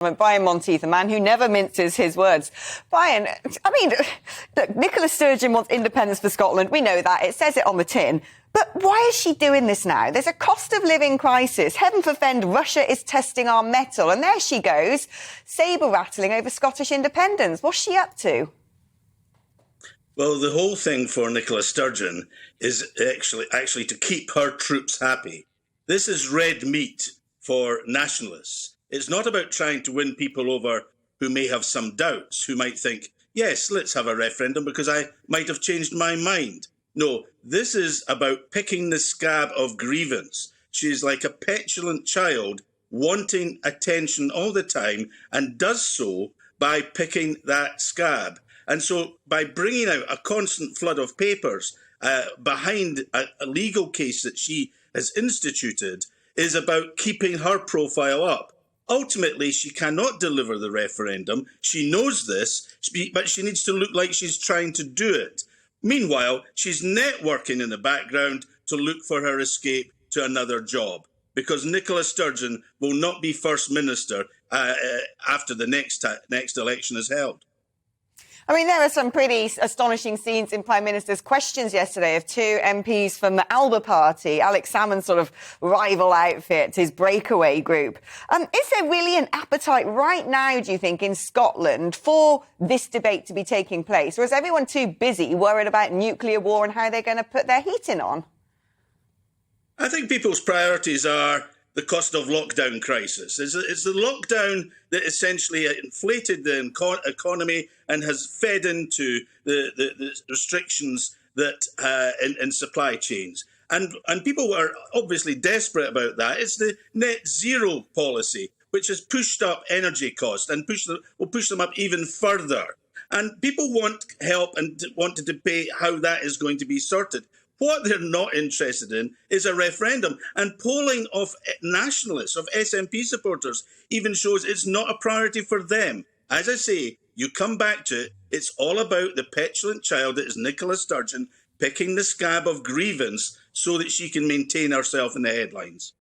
Brian Monteith, a man who never minces his words. Brian, I mean, look, Nicola Sturgeon wants independence for Scotland. We know that. It says it on the tin. But why is she doing this now? There's a cost of living crisis. Heaven forfend, Russia is testing our mettle. And there she goes, sabre-rattling over Scottish independence. What's she up to? Well, the whole thing for Nicola Sturgeon is actually to keep her troops happy. This is red meat for nationalists. It's not about trying to win people over who may have some doubts, who might think, yes, let's have a referendum because I might have changed my mind. No, this is about picking the scab of grievance. She's like a petulant child wanting attention all the time and does so by picking that scab. And so by bringing out a constant flood of papers behind a legal case that she has instituted is about keeping her profile up. Ultimately, she cannot deliver the referendum. She knows this, but she needs to look like she's trying to do it. Meanwhile, she's networking in the background to look for her escape to another job, because Nicola Sturgeon will not be First Minister after the next election is held. I mean, there are some pretty astonishing scenes in Prime Minister's questions yesterday of two MPs from the Alba Party, Alex Salmond's sort of rival outfit, his breakaway group. Is there really an appetite right now, do you think, in Scotland for this debate to be taking place? Or is everyone too busy worried about nuclear war and how they're going to put their heating on? I think people's priorities are the cost of lockdown crisis. It's the lockdown that essentially inflated the economy and has fed into the restrictions that in supply chains. And people are obviously desperate about that. It's the net zero policy, which has pushed up energy costs and will push them up even further. And people want help and want to debate how that is going to be sorted. What they're not interested in is a referendum. And polling of nationalists, of SNP supporters, even shows it's not a priority for them. As I say, you come back to it, it's all about the petulant child that is Nicola Sturgeon picking the scab of grievance so that she can maintain herself in the headlines.